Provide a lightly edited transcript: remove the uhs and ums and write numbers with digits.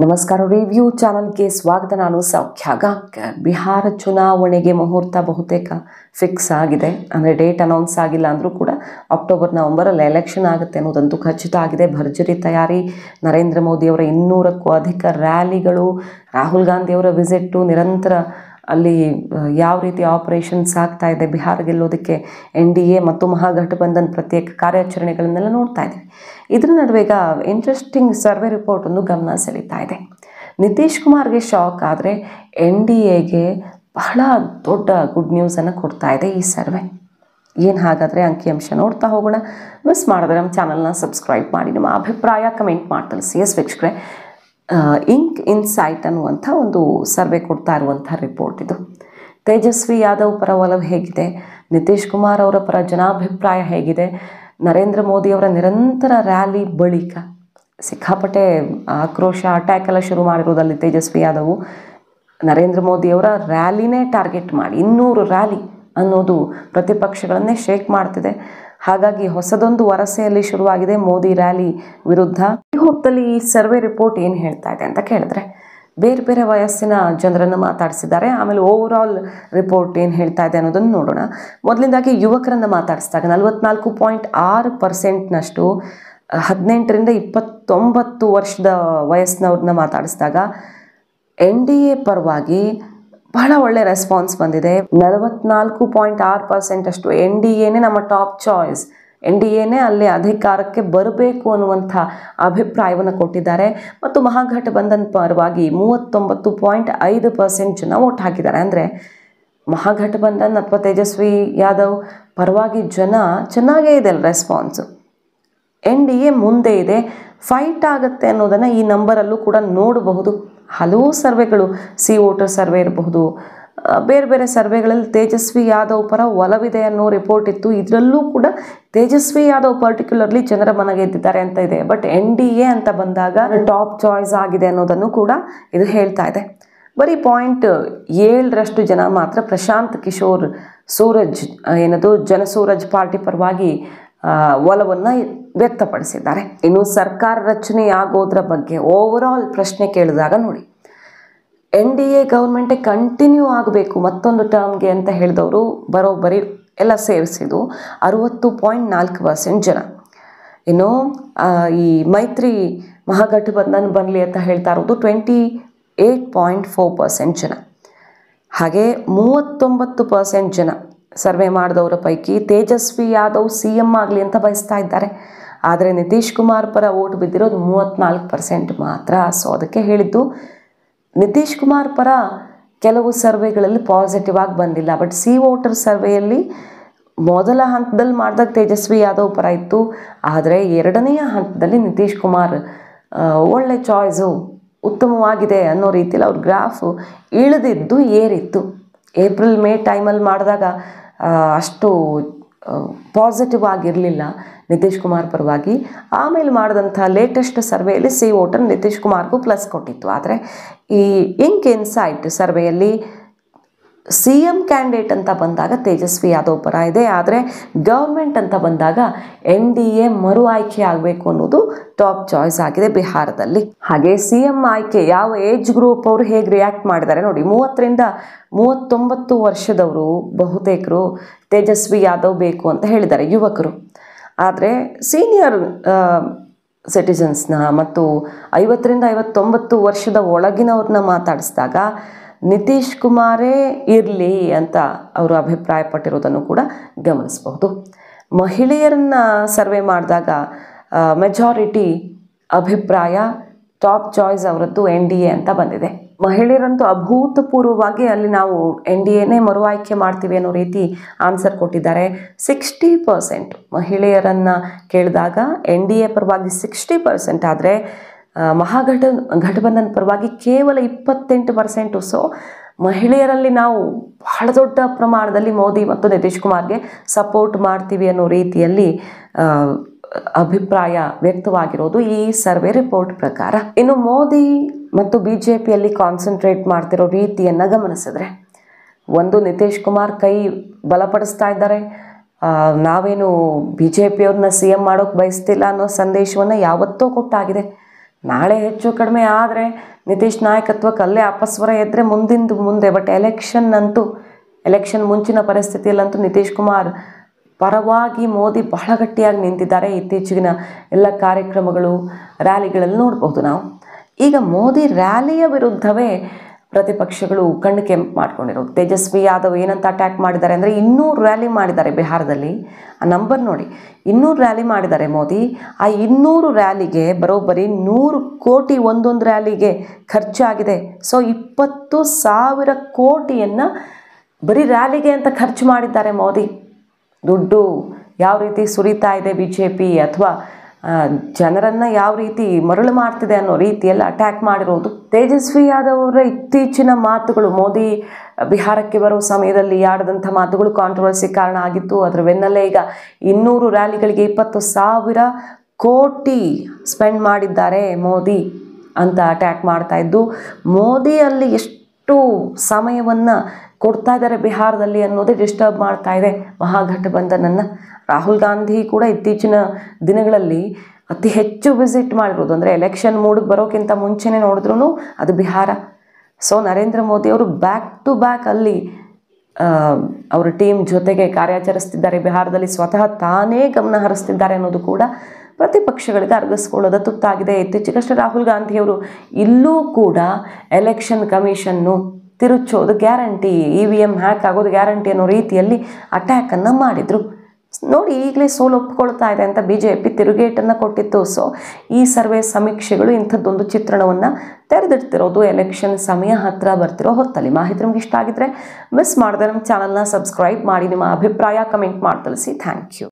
ನಮಸ್ಕಾರ. ರಿವ್ಯೂ ಚಾನಲ್ಗೆ ಸ್ವಾಗತ. ನಾನು ಸೌಖ್ಯ ಗಾಂವ್ಕರ್. ಬಿಹಾರ ಚುನಾವಣೆಗೆ ಮುಹೂರ್ತ ಬಹುತೇಕ ಫಿಕ್ಸ್ ಆಗಿದೆ. ಅಂದರೆ ಡೇಟ್ ಅನೌನ್ಸ್ ಆಗಿಲ್ಲ ಅಂದರೂ ಕೂಡ ಅಕ್ಟೋಬರ್ ನವಂಬರಲ್ಲಿ ಎಲೆಕ್ಷನ್ ಆಗುತ್ತೆ ಅನ್ನೋದಂತೂ ಖಚಿತ ಆಗಿದೆ. ಭರ್ಜರಿ ತಯಾರಿ. ನರೇಂದ್ರ ಮೋದಿಯವರ 200ಕ್ಕೂ ಅಧಿಕ ರ್ಯಾಲಿಗಳು, ರಾಹುಲ್ ಗಾಂಧಿಯವರ ವಿಸಿಟ್ಟು, ನಿರಂತರ ಅಲ್ಲಿ ಯಾವ ರೀತಿ ಆಪರೇಷನ್ಸ್ ಆಗ್ತಾ ಇದೆ, ಬಿಹಾರ ಗೆಲ್ಲೋದಕ್ಕೆ NDA ಮತ್ತು ಮಹಾಗಠಬಂಧನ್ ಪ್ರತ್ಯೇಕ ಕಾರ್ಯಾಚರಣೆಗಳನ್ನೆಲ್ಲ ನೋಡ್ತಾ ಇದ್ದೀವಿ. ಇದರ ನಡುವೆ ಈಗ ಇಂಟ್ರೆಸ್ಟಿಂಗ್ ಸರ್ವೆ ರಿಪೋರ್ಟ್ ಒಂದು ಗಮನ ಸೆಳೀತಾ ಇದೆ. ನಿತೀಶ್ ಕುಮಾರ್ಗೆ ಶಾಕ್ ಆದರೆ NDAಗೆ ಬಹಳ ದೊಡ್ಡ ಗುಡ್ ನ್ಯೂಸನ್ನು ಕೊಡ್ತಾ ಇದೆ ಈ ಸರ್ವೆ. ಏನು ಹಾಗಾದರೆ ಅಂಕಿಅಂಶ ನೋಡ್ತಾ ಹೋಗೋಣ. ಮಿಸ್ ಮಾಡಿದ್ರೆ ನಮ್ಮ ಚಾನಲ್ನ ಸಬ್ಸ್ಕ್ರೈಬ್ ಮಾಡಿ, ನಿಮ್ಮ ಅಭಿಪ್ರಾಯ ಕಮೆಂಟ್ ಮಾಡಿ ತಿಳಿಸಿ. ವೀಕ್ಷಕರೇ, ಇಂಕ್ ಇನ್ಸೈಟ್ ಅನ್ನುವಂಥ ಒಂದು ಸರ್ವೆ ಕೊಡ್ತಾ ಇರುವಂಥ ರಿಪೋರ್ಟ್ ಇದು. ತೇಜಸ್ವಿ ಯಾದವ್ ಪರ ಒಲವು ಹೇಗಿದೆ, ನಿತೀಶ್ ಕುಮಾರ್ ಅವರ ಪರ ಜನಾಭಿಪ್ರಾಯ ಹೇಗಿದೆ, ನರೇಂದ್ರ ಮೋದಿಯವರ ನಿರಂತರ ರ್ಯಾಲಿ ಬಳಿಕ ಸಿಕ್ಕಾಪಟ್ಟೆ ಆಕ್ರೋಶ, ಅಟ್ಯಾಕ್ ಎಲ್ಲ ಶುರು ಮಾಡಿರೋದಲ್ಲಿ ತೇಜಸ್ವಿ ಯಾದವ್ ನರೇಂದ್ರ ಮೋದಿಯವರ ರ್ಯಾಲಿನೇ ಟಾರ್ಗೆಟ್ ಮಾಡಿ 200 ರ್ಯಾಲಿ ಅನ್ನೋದು ಪ್ರತಿಪಕ್ಷಗಳನ್ನೇ ಶೇಕ್ ಮಾಡ್ತಿದೆ. ಹಾಗಾಗಿ ಹೊಸದೊಂದು ವರಸೆಯಲ್ಲಿ ಶುರುವಾಗಿದೆ ಮೋದಿ ರ್ಯಾಲಿ ವಿರುದ್ಧ. ಈ ಹೊತ್ತಲ್ಲಿ ಈ ಸರ್ವೆ ರಿಪೋರ್ಟ್ ಏನು ಹೇಳ್ತಾ ಇದೆ ಅಂತ ಕೇಳಿದ್ರೆ, ಬೇರೆ ಬೇರೆ ವಯಸ್ಸಿನ ಜನರನ್ನು ಮಾತಾಡಿಸಿದ್ದಾರೆ. ಆಮೇಲೆ ಓವರ್ ಆಲ್ ರಿಪೋರ್ಟ್ ಏನು ಹೇಳ್ತಾ ಇದೆ ಅನ್ನೋದನ್ನು ನೋಡೋಣ. ಮೊದಲಿಂದಾಗಿ ಯುವಕರನ್ನು ಮಾತಾಡಿಸಿದಾಗ 44.6%ನಷ್ಟು 18ರಿಂದ 29 ವರ್ಷದ ವಯಸ್ಸಿನವ್ರನ್ನ ಮಾತಾಡಿಸಿದಾಗ NDA ಪರವಾಗಿ ಬಹಳ ಒಳ್ಳೆ ರೆಸ್ಪಾನ್ಸ್ ಬಂದಿದೆ. 44.6% ಅಷ್ಟು NDAನೇ ನಮ್ಮ ಟಾಪ್ ಚಾಯ್ಸ್, NDAನೇ ಅಲ್ಲಿ ಅಧಿಕಾರಕ್ಕೆ ಬರಬೇಕು ಅನ್ನುವಂಥ ಅಭಿಪ್ರಾಯವನ್ನು ಕೊಟ್ಟಿದ್ದಾರೆ. ಮತ್ತು ಮಹಾಗಠಬಂಧನ್ ಪರವಾಗಿ 39.5% ಜನ ವೋಟ್ ಹಾಕಿದ್ದಾರೆ. ಅಂದರೆ ಮಹಾಗಠಬಂಧನ್ ಅಥವಾ ತೇಜಸ್ವಿ ಯಾದವ್ ಪರವಾಗಿ ಜನ ಚೆನ್ನಾಗೇ ಇದೆ ರೆಸ್ಪಾನ್ಸು. NDA ಮುಂದೆ ಇದೆ, ಫೈಟ್ ಆಗುತ್ತೆ ಅನ್ನೋದನ್ನು ಈ ನಂಬರಲ್ಲೂ ಕೂಡ ನೋಡಬಹುದು. ಹಲವು ಸರ್ವೆಗಳು, ಸಿ ವೋಟರ್ ಸರ್ವೆ ಇರಬಹುದು, ಬೇರೆ ಬೇರೆ ಸರ್ವೆಗಳಲ್ಲಿ ತೇಜಸ್ವಿ ಯಾದವ್ ಪರ ಒಲವಿದೆ ಅನ್ನೋ ರಿಪೋರ್ಟ್ ಇತ್ತು. ಇದರಲ್ಲೂ ಕೂಡ ತೇಜಸ್ವಿ ಯಾದವ್ ಪರ್ಟಿಕ್ಯುಲರ್ಲಿ ಜನರ ಮನಗೆದ್ದಿದ್ದಾರೆ ಅಂತ ಇದೆ. ಬಟ್ NDA ಅಂತ ಬಂದಾಗ ಟಾಪ್ ಚಾಯ್ಸ್ ಆಗಿದೆ ಅನ್ನೋದನ್ನು ಕೂಡ ಇದು ಹೇಳ್ತಾ ಇದೆ. ಬರೀ 0.7% ಜನ ಮಾತ್ರ ಪ್ರಶಾಂತ್ ಕಿಶೋರ್ ಸೂರಜ್ ಏನದು ಜನಸೂರಜ್ ಪಾರ್ಟಿ ಪರವಾಗಿ ಒಲವನ್ನು ವ್ಯಕ್ತಪಡಿಸಿದ್ದಾರೆ. ಇನ್ನು ಸರ್ಕಾರ ರಚನೆ ಆಗೋದ್ರ ಬಗ್ಗೆ ಓವರ್ ಆಲ್ ಪ್ರಶ್ನೆ ಕೇಳಿದಾಗ ನೋಡಿ, NDA ಗೌರ್ಮೆಂಟೇ ಕಂಟಿನ್ಯೂ ಆಗಬೇಕು ಮತ್ತೊಂದು ಟರ್ಮ್ಗೆ ಅಂತ ಹೇಳಿದವರು ಬರೋಬ್ಬರಿ ಎಲ್ಲ ಸೇರಿಸಿದ್ದು 60.4% ಜನ. ಇನ್ನು ಈ ಮೈತ್ರಿ ಮಹಾಗಠಬಂಧನ್ ಬರಲಿ ಅಂತ ಹೇಳ್ತಾ ಇರೋದು 28.4% ಜನ. ಹಾಗೆ 39% ಜನ ಸರ್ವೆ ಮಾಡಿದವರ ಪೈಕಿ ತೇಜಸ್ವಿ ಯಾದವ್ CM ಆಗಲಿ ಅಂತ ಬಯಸ್ತಾ ಇದ್ದಾರೆ. ಆದರೆ ನಿತೀಶ್ ಕುಮಾರ್ ಪರ ಓಟ್ ಬಿದ್ದಿರೋದು 34% ಮಾತ್ರ. ಸೊ ಅದಕ್ಕೆ ಹೇಳಿದ್ದು ನಿತೀಶ್ ಕುಮಾರ್ ಪರ ಕೆಲವು ಸರ್ವೆಗಳಲ್ಲಿ ಪಾಸಿಟಿವ್ ಆಗಿ ಬಂದಿಲ್ಲ. ಬಟ್ ಸಿ ವೋಟರ್ ಸರ್ವೆಯಲ್ಲಿ ಮೊದಲ ಹಂತದಲ್ಲಿ ಮಾಡಿದಾಗ ತೇಜಸ್ವಿ ಯಾದವ್ ಪರ ಇತ್ತು. ಆದರೆ ಎರಡನೆಯ ಹಂತದಲ್ಲಿ ನಿತೀಶ್ ಕುಮಾರ್ ಒಳ್ಳೆ ಚಾಯ್ಸು, ಉತ್ತಮವಾಗಿದೆ ಅನ್ನೋ ರೀತಿಯಲ್ಲಿ ಅವ್ರ ಗ್ರಾಫು ಇಳಿದಿದ್ದು ಏರಿತ್ತು. ಏಪ್ರಿಲ್ ಮೇ ಟೈಮಲ್ಲಿ ಮಾಡಿದಾಗ ಅಷ್ಟು ಪಾಸಿಟಿವ್ ಆಗಿರಲಿಲ್ಲ ನಿತೀಶ್ ಕುಮಾರ್ ಪರವಾಗಿ. ಆಮೇಲೆ ಮಾಡಿದಂಥ ಲೇಟೆಸ್ಟ್ ಸರ್ವೆಯಲ್ಲಿ ಸಿ ವೋಟರ್ ನಿತೀಶ್ ಕುಮಾರ್ಗೂ ಪ್ಲಸ್ ಕೊಟ್ಟಿತ್ತು. ಆದರೆ ಈ ಇಂಕ್ ಇನ್ಸೈಟ್ ಸರ್ವೆಯಲ್ಲಿ CM ಕ್ಯಾಂಡಿಡೇಟ್ ಅಂತ ಬಂದಾಗ ತೇಜಸ್ವಿ ಯಾದವ್ ಪರ ಇದೆ. ಆದರೆ ಗೌರ್ಮೆಂಟ್ ಅಂತ ಬಂದಾಗ NDA ಮರು ಆಯ್ಕೆ ಆಗಬೇಕು ಅನ್ನೋದು ಟಾಪ್ ಚಾಯ್ಸ್ ಆಗಿದೆ ಬಿಹಾರದಲ್ಲಿ. ಹಾಗೆ CM ಆಯ್ಕೆ ಯಾವ ಏಜ್ ಗ್ರೂಪ್ ಅವರು ಹೇಗೆ ರಿಯಾಕ್ಟ್ ಮಾಡಿದ್ದಾರೆ ನೋಡಿ. 30ರಿಂದ 39 ವರ್ಷದವರು ಬಹುತೇಕರು ತೇಜಸ್ವಿ ಯಾದವ್ ಬೇಕು ಅಂತ ಹೇಳಿದ್ದಾರೆ, ಯುವಕರು. ಆದರೆ ಸೀನಿಯರ್ ಸಿಟಿಸನ್ಸ್ನ ಮತ್ತು 50ರಿಂದ 59 ವರ್ಷದ ಒಳಗಿನವ್ರನ್ನ ಮಾತಾಡಿಸಿದಾಗ ನಿತೀಶ್ ಕುಮಾರೇ ಇರಲಿ ಅಂತ ಅವರು ಅಭಿಪ್ರಾಯಪಟ್ಟಿರೋದನ್ನು ಕೂಡ ಗಮನಿಸಬಹುದು. ಮಹಿಳೆಯರನ್ನ ಸರ್ವೆ ಮಾಡಿದಾಗ ಮೆಜಾರಿಟಿ ಅಭಿಪ್ರಾಯ ಟಾಪ್ ಚಾಯ್ಸ್ ಅವರದ್ದು NDA ಅಂತ ಬಂದಿದೆ. ಮಹಿಳೆಯರಂತೂ ಅಭೂತಪೂರ್ವವಾಗಿ ಅಲ್ಲಿ ನಾವು NDAನೇ ಮರು ಆಯ್ಕೆ ಮಾಡ್ತೀವಿ ಅನ್ನೋ ರೀತಿ ಆನ್ಸರ್ ಕೊಟ್ಟಿದ್ದಾರೆ. 60% ಮಹಿಳೆಯರನ್ನು ಕೇಳಿದಾಗ NDA ಪರವಾಗಿ 60%, ಆದರೆ ಮಹಾಗಠಬಂಧನ್ ಪರವಾಗಿ ಕೇವಲ 28%. ಸೊ ಮಹಿಳೆಯರಲ್ಲಿ ನಾವು ಬಹಳ ದೊಡ್ಡ ಪ್ರಮಾಣದಲ್ಲಿ ಮೋದಿ ಮತ್ತು ನಿತೀಶ್ ಕುಮಾರ್ಗೆ ಸಪೋರ್ಟ್ ಮಾಡ್ತೀವಿ ಅನ್ನೋ ರೀತಿಯಲ್ಲಿ ಅಭಿಪ್ರಾಯ ವ್ಯಕ್ತವಾಗಿರೋದು ಈ ಸರ್ವೆ ರಿಪೋರ್ಟ್ ಪ್ರಕಾರ. ಇನ್ನು ಮೋದಿ ಮತ್ತು BJPಯಲ್ಲಿ ಕಾನ್ಸಂಟ್ರೇಟ್ ಮಾಡ್ತಿರೋ ರೀತಿಯನ್ನು ಗಮನಿಸಿದ್ರೆ, ಒಂದು ನಿತೀಶ್ ಕುಮಾರ್ ಕೈ ಬಲಪಡಿಸ್ತಾ ಇದ್ದಾರೆ. ನಾವೇನು BJPಯವ್ರನ್ನ CM ಮಾಡೋಕ್ಕೆ ಬಯಸ್ತಿಲ್ಲ ಅನ್ನೋ ಸಂದೇಶವನ್ನು ಯಾವತ್ತೋ ಕೊಟ್ಟಾಗಿದೆ. ನಾಳೆ ಹೆಚ್ಚು ಕಡಿಮೆ ಆದರೆ ನಿತೀಶ್ ನಾಯಕತ್ವಕ್ಕೆ ಅಲ್ಲೇ ಅಪಸ್ವರ ಎದ್ದರೆ ಮುಂದೆ. ಬಟ್ ಎಲೆಕ್ಷನ್ ಮುಂಚಿನ ಪರಿಸ್ಥಿತಿಯಲ್ಲಂತೂ ನಿತೀಶ್ ಕುಮಾರ್ ಪರವಾಗಿ ಮೋದಿ ಬಹಳ ಗಟ್ಟಿಯಾಗಿ ನಿಂತಿದ್ದಾರೆ. ಇತ್ತೀಚಿನ ಎಲ್ಲ ಕಾರ್ಯಕ್ರಮಗಳು, ರ್ಯಾಲಿಗಳಲ್ಲಿ ನೋಡ್ಬೋದು ನಾವು. ಈಗ ಮೋದಿ ರ್ಯಾಲಿಯ ವಿರುದ್ಧವೇ ಪ್ರತಿಪಕ್ಷಗಳು ಕಣ್ಣು ಕೆಂಪು ಮಾಡ್ಕೊಂಡಿರೋದು. ತೇಜಸ್ವಿ ಯಾದವ್ ಏನಂತ ಅಟ್ಯಾಕ್ ಮಾಡಿದ್ದಾರೆ ಅಂದರೆ 200 ರ್ಯಾಲಿ ಮಾಡಿದ್ದಾರೆ ಬಿಹಾರದಲ್ಲಿ. ಆ ನಂಬರ್ ನೋಡಿ, 200 ರ್ಯಾಲಿ ಮಾಡಿದ್ದಾರೆ ಮೋದಿ. ಆ 200 ರ್ಯಾಲಿಗೆ ಬರೋಬ್ಬರಿ 100 ಕೋಟಿ ಒಂದೊಂದು ರ್ಯಾಲಿಗೆ ಖರ್ಚಾಗಿದೆ. ಸೊ 20,000 ಕೋಟಿಯನ್ನು ಬರೀ ರ್ಯಾಲಿಗೆ ಅಂತ ಖರ್ಚು ಮಾಡಿದ್ದಾರೆ ಮೋದಿ. ದುಡ್ಡು ಯಾವ ರೀತಿ ಸುರಿತಾ ಇದೆ BJP ಅಥವಾ ಜನರನ್ನು ಯಾವ ರೀತಿ ಮರಳು ಮಾಡ್ತಿದೆ ಅನ್ನೋ ರೀತಿಯಲ್ಲಿ ಅಟ್ಯಾಕ್ ಮಾಡಿರೋದು. ತೇಜಸ್ವಿ ಯಾದವ್ ಅವರ ಇತ್ತೀಚಿನ ಮಾತುಗಳು, ಮೋದಿ ಬಿಹಾರಕ್ಕೆ ಬರೋ ಸಮಯದಲ್ಲಿ ಆಡಿದಂಥ ಮಾತುಗಳು ಕಾಂಟ್ರವರ್ಸಿ ಕಾರಣ ಆಗಿತ್ತು. ಅದರ ಬೆನ್ನಲ್ಲೇ ಈಗ 200 ರ್ಯಾಲಿಗಳಿಗೆ 20,000 ಕೋಟಿ ಸ್ಪೆಂಡ್ ಮಾಡಿದ್ದಾರೆ ಮೋದಿ ಅಂತ ಅಟ್ಯಾಕ್ ಮಾಡ್ತಾ ಇದ್ದು, ಮೋದಿ ಅಲ್ಲಿ ಎಷ್ಟು ಸಮಯವನ್ನು ಕೊಡ್ತಾ ಇದ್ದಾರೆ ಬಿಹಾರದಲ್ಲಿ ಅನ್ನೋದೇ ಡಿಸ್ಟರ್ಬ್ ಮಾಡ್ತಾ ಇದೆ ಮಹಾಗಠಬಂಧನನ್ನು. ರಾಹುಲ್ ಗಾಂಧಿ ಕೂಡ ಇತ್ತೀಚಿನ ದಿನಗಳಲ್ಲಿ ಅತಿ ಹೆಚ್ಚು ವಿಸಿಟ್ ಮಾಡಿರೋದು ಅಂದರೆ ಎಲೆಕ್ಷನ್ ಮೂಡಿಗೆ ಬರೋಕ್ಕಿಂತ ಮುಂಚೆನೇ ನೋಡಿದ್ರೂ ಅದು ಬಿಹಾರ. ಸೊ ನರೇಂದ್ರ ಮೋದಿ ಅವರು ಬ್ಯಾಕ್ ಟು ಬ್ಯಾಕ್ ಅಲ್ಲಿ ಅವರ ಟೀಮ್ ಜೊತೆಗೆ ಕಾರ್ಯಾಚರಿಸ್ತಿದ್ದಾರೆ. ಬಿಹಾರದಲ್ಲಿ ಸ್ವತಃ ತಾನೇ ಗಮನ ಹರಿಸ್ತಿದ್ದಾರೆ ಅನ್ನೋದು ಕೂಡ ಪ್ರತಿಪಕ್ಷಗಳಿಗೆ ಅರ್ಗಿಸ್ಕೊಳ್ಳೋದು ತುತ್ತಾಗಿದೆ. ಇತ್ತೀಚೆಗಷ್ಟೇ ರಾಹುಲ್ ಗಾಂಧಿಯವರು ಇಲ್ಲೂ ಕೂಡ ಎಲೆಕ್ಷನ್ ಕಮಿಷನ್ನು ತಿರುಚೋದು ಗ್ಯಾರಂಟಿ, EVM ಹ್ಯಾಕ್ ಆಗೋದು ಗ್ಯಾರಂಟಿ ಅನ್ನೋ ರೀತಿಯಲ್ಲಿ ಅಟ್ಯಾಕನ್ನು ಮಾಡಿದರು. ನೋಡಿ, ಈಗಲೇ ಸೋಲು ಒಪ್ಕೊಳ್ತಾ ಇದೆ ಅಂತ BJP ತಿರುಗೇಟನ್ನು ಕೊಟ್ಟಿತ್ತು. ಸೊ ಈ ಸರ್ವೆ ಸಮೀಕ್ಷೆಗಳು ಇಂಥದ್ದೊಂದು ಚಿತ್ರಣವನ್ನು ತೆರೆದಿಡ್ತಿರೋದು ಎಲೆಕ್ಷನ್ ಸಮಯ ಹತ್ತಿರ ಬರ್ತಿರೋ ಹೊತ್ತಲ್ಲಿ. ಮಾಹಿತಿ ನಿಮ್ಗೆ ಇಷ್ಟ ಆಗಿದ್ರೆ ಮಿಸ್ ಮಾಡದೆ ನಮ್ಮ ಚಾನಲ್ನ ಸಬ್ಸ್ಕ್ರೈಬ್ ಮಾಡಿ, ನಿಮ್ಮ ಅಭಿಪ್ರಾಯ ಕಮೆಂಟ್ ಮಾಡಿ ತಿಳಿಸಿ. Thank you.